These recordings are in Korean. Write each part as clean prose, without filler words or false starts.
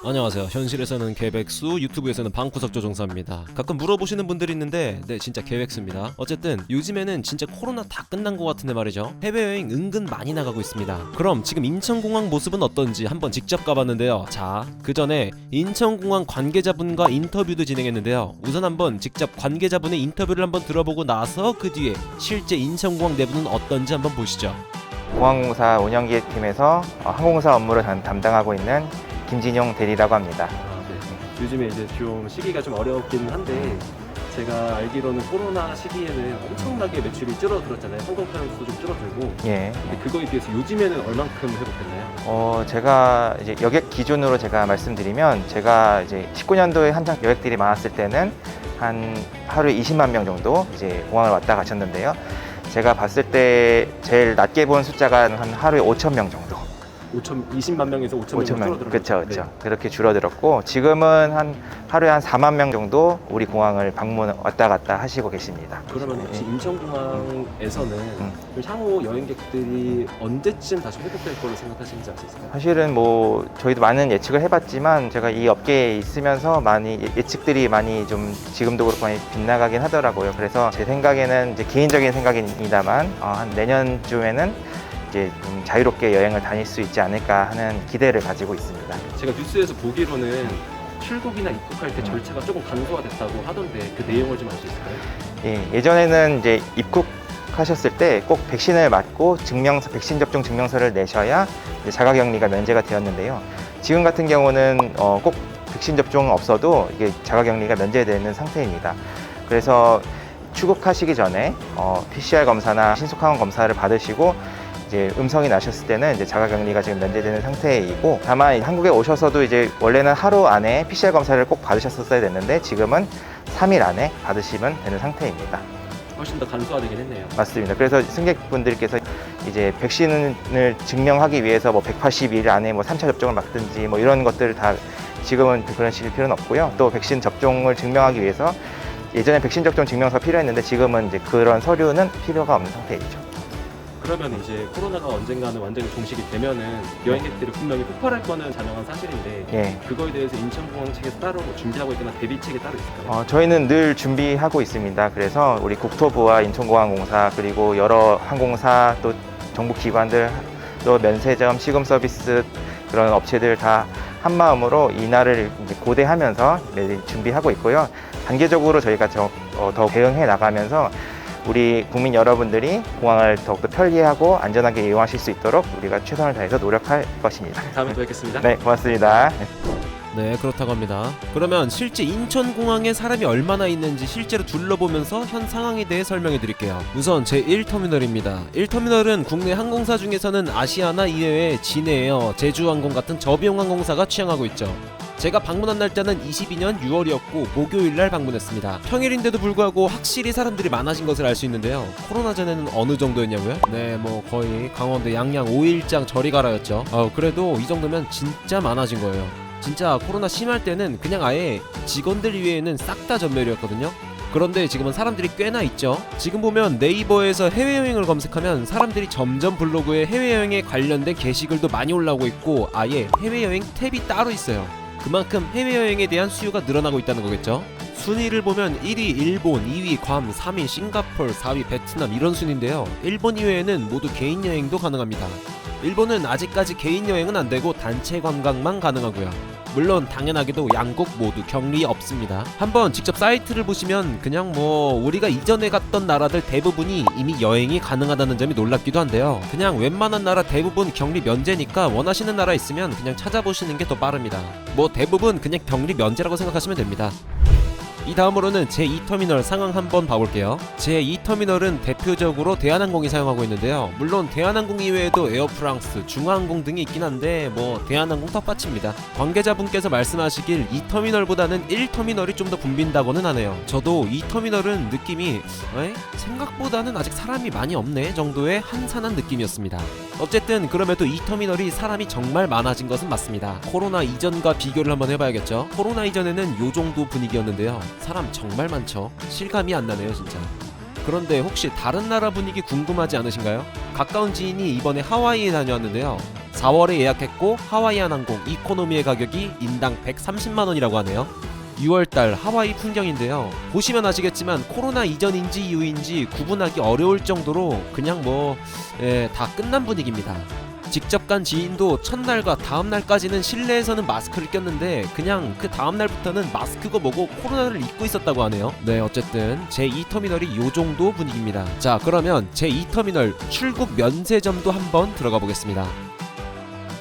안녕하세요. 현실에서는 계백수, 유튜브에서는 방구석 조종사입니다. 가끔 물어보시는 분들이 있는데 네, 진짜 계획수입니다. 어쨌든 요즘에는 진짜 코로나 다 끝난 것 같은데 말이죠. 해외여행 은근 많이 나가고 있습니다. 그럼 지금 인천공항 모습은 어떤지 한번 직접 가봤는데요. 자, 그 전에 인천공항 관계자분과 인터뷰도 진행했는데요. 우선 한번 직접 관계자분의 인터뷰를 한번 들어보고 나서 그 뒤에 실제 인천공항 내부는 어떤지 한번 보시죠. 공항공사 운영기획팀에서 항공사 업무를 담당하고 있는 김진용 대리라고 합니다. 네. 요즘에 이제 좀 시기가 좀 어렵긴 한데 제가 알기로는 코로나 시기에는 엄청나게 매출이 줄어들었잖아요. 항공편수도 좀 줄어들고. 예. 근데 그거에 비해서 요즘에는 얼만큼 회복됐나요? 제가 이제 여객 기준으로 제가 말씀드리면 제가 이제 19년도에 한창 여객들이 많았을 때는 한 하루에 20만 명 정도 이제 공항을 왔다 가셨는데요. 제가 봤을 때 제일 낮게 본 숫자가 한 하루에 5천 명 정도. 20만 명에서 5천 명 줄어들었죠. 그렇죠. 그렇게 줄어들었고 지금은 한 하루에 한 4만 명 정도 우리 공항을 방문 왔다 갔다 하시고 계십니다. 그러면 혹시 인천공항에서는 향후 여행객들이 언제쯤 다시 회복될 거로 생각하시는지 알 수 있을까요? 사실은 뭐 저희도 많은 예측을 해봤지만 제가 이 업계에 있으면서 많이 예측들이 많이 좀 지금도 그렇고 많이 빗나가긴 하더라고요. 그래서 제 생각에는 이제 개인적인 생각입니다만 한 내년쯤에는 이제 좀 자유롭게 여행을 다닐 수 있지 않을까 하는 기대를 가지고 있습니다. 제가 뉴스에서 보기로는 출국이나 입국할 때 절차가 조금 간소화됐다고 하던데 그 내용을 좀 알 수 있을까요? 예, 예전에는 이제 입국하셨을 때 꼭 백신을 맞고 백신 접종 증명서를 내셔야 이제 자가격리가 면제가 되었는데요. 지금 같은 경우는 꼭 백신 접종 없어도 이게 자가격리가 면제되는 상태입니다. 그래서 출국하시기 전에 PCR 검사나 신속항원 검사를 받으시고 이제 음성이 나셨을 때는 이제 자가격리가 지금 면제되는 상태이고, 다만 한국에 오셔서도 이제 원래는 하루 안에 PCR 검사를 꼭 받으셨었어야 됐는데 지금은 3일 안에 받으시면 되는 상태입니다. 훨씬 더 간소화되긴 했네요. 맞습니다. 그래서 승객분들께서 이제 백신을 증명하기 위해서 뭐 180일 안에 뭐 3차 접종을 맞든지 뭐 이런 것들을 다 지금은 그러실 필요는 없고요. 또 백신 접종을 증명하기 위해서 예전에 백신 접종 증명서가 필요했는데 지금은 이제 그런 서류는 필요가 없는 상태이죠. 그러면 이제 코로나가 언젠가는 완전히 종식이 되면은 여행객들이 분명히 폭발할 거는 자명한 사실인데 예. 그거에 대해서 인천공항 측에서 따로 준비하고 있거나 대비책이 따로 있을까요? 저희는 늘 준비하고 있습니다. 그래서 우리 국토부와 인천공항공사 그리고 여러 항공사 또 정부기관들 또 면세점, 시금서비스 그런 업체들 다 한마음으로 이날을 이제 고대하면서 매일 준비하고 있고요. 단계적으로 저희가 더 대응해 나가면서 우리 국민 여러분들이 공항을 더욱더 편리하고 안전하게 이용하실 수 있도록 우리가 최선을 다해서 노력할 것입니다. 다음에 또 뵙겠습니다. 네, 고맙습니다. 네, 그렇다고 합니다. 그러면 실제 인천공항에 사람이 얼마나 있는지 실제로 둘러보면서 현 상황에 대해 설명해 드릴게요. 우선 제1터미널입니다. 1터미널은 국내 항공사 중에서는 아시아나 이외에 진에어, 제주항공 같은 저비용항공사가 취항하고 있죠. 제가 방문한 날짜는 22년 6월이었고 목요일날 방문했습니다. 평일인데도 불구하고 확실히 사람들이 많아진 것을 알 수 있는데요. 코로나 전에는 어느 정도였냐고요? 네, 뭐 거의 강원도 양양 5일장 저리 가라였죠. 그래도 이 정도면 진짜 많아진 거예요. 진짜 코로나 심할 때는 그냥 아예 직원들 이외에는 싹 다 전멸이었거든요. 그런데 지금은 사람들이 꽤나 있죠. 지금 보면 네이버에서 해외여행을 검색하면 사람들이 점점 블로그에 해외여행에 관련된 게시글도 많이 올라오고 있고 아예 해외여행 탭이 따로 있어요. 그만큼 해외여행에 대한 수요가 늘어나고 있다는 거겠죠. 순위를 보면 1위 일본, 2위 괌, 3위 싱가포르, 4위 베트남 이런 순인데요. 일본 이외에는 모두 개인 여행도 가능합니다. 일본은 아직까지 개인 여행은 안되고 단체 관광만 가능하고요. 물론 당연하게도 양국 모두 격리 없습니다. 한번 직접 사이트를 보시면 그냥 뭐 우리가 이전에 갔던 나라들 대부분이 이미 여행이 가능하다는 점이 놀랍기도 한데요. 그냥 웬만한 나라 대부분 격리 면제니까 원하시는 나라 있으면 그냥 찾아보시는 게 더 빠릅니다. 뭐 대부분 그냥 격리 면제라고 생각하시면 됩니다. 이 다음으로는 제2터미널 상황 한번 봐볼게요. 제2터미널은 대표적으로 대한항공이 사용하고 있는데요. 물론 대한항공 이외에도 에어프랑스, 중화항공 등이 있긴 한데 뭐 대한항공 텃밭입니다. 관계자분께서 말씀하시길 2터미널보다는 1터미널이 좀 더 붐빈다고는 하네요. 저도 2터미널은 느낌이 생각보다는 아직 사람이 많이 없네 정도의 한산한 느낌이었습니다. 어쨌든 그럼에도 2터미널이 사람이 정말 많아진 것은 맞습니다. 코로나 이전과 비교를 한번 해봐야겠죠. 코로나 이전에는 요 정도 분위기였는데요. 사람 정말 많죠. 실감이 안 나네요 진짜. 그런데 혹시 다른 나라 분위기 궁금하지 않으신가요? 가까운 지인이 이번에 하와이에 다녀왔는데요. 4월에 예약했고 하와이안 항공 이코노미의 가격이 인당 130만원이라고 하네요. 6월달 하와이 풍경인데요. 보시면 아시겠지만 코로나 이전인지 이후인지 구분하기 어려울 정도로 그냥 다 끝난 분위기입니다. 직접 간 지인도 첫날과 다음날까지는 실내에서는 마스크를 꼈는데 그냥 그 다음날부터는 마스크고 뭐고 코로나를 잊고 있었다고 하네요. 네, 어쨌든 제2터미널이 요정도 분위기입니다. 자, 그러면 제2터미널 출국 면세점도 한번 들어가 보겠습니다.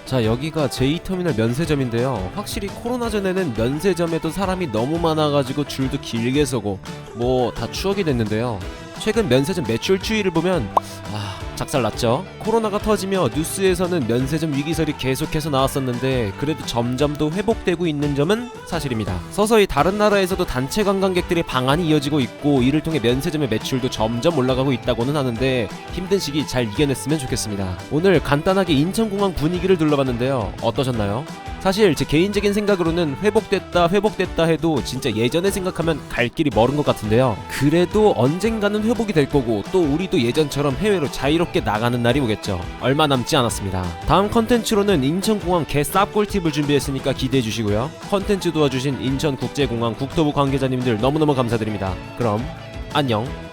자, 여기가 제2터미널 면세점인데요. 확실히 코로나 전에는 면세점에도 사람이 너무 많아가지고 줄도 길게 서고 다 추억이 됐는데요. 최근 면세점 매출 추이를 보면 작살났죠. 코로나가 터지며 뉴스에서는 면세점 위기설이 계속해서 나왔었는데 그래도 점점 더 회복되고 있는 점은 사실입니다. 서서히 다른 나라에서도 단체 관광객들의 방한이 이어지고 있고 이를 통해 면세점의 매출도 점점 올라가고 있다고는 하는데 힘든 시기 잘 이겨냈으면 좋겠습니다. 오늘 간단하게 인천공항 분위기를 둘러봤는데요. 어떠셨나요? 사실 제 개인적인 생각으로는 회복됐다 해도 진짜 예전에 생각하면 갈 길이 멀은 것 같은데요. 그래도 언젠가는 회복이 될 거고 또 우리도 예전처럼 해외로 자유롭게 나가는 날이 오겠죠. 얼마 남지 않았습니다. 다음 컨텐츠로는 인천공항 개쌉 꿀팁을 준비했으니까 기대해 주시고요. 컨텐츠 도와주신 인천국제공항 국토부 관계자님들 너무너무 감사드립니다. 그럼 안녕.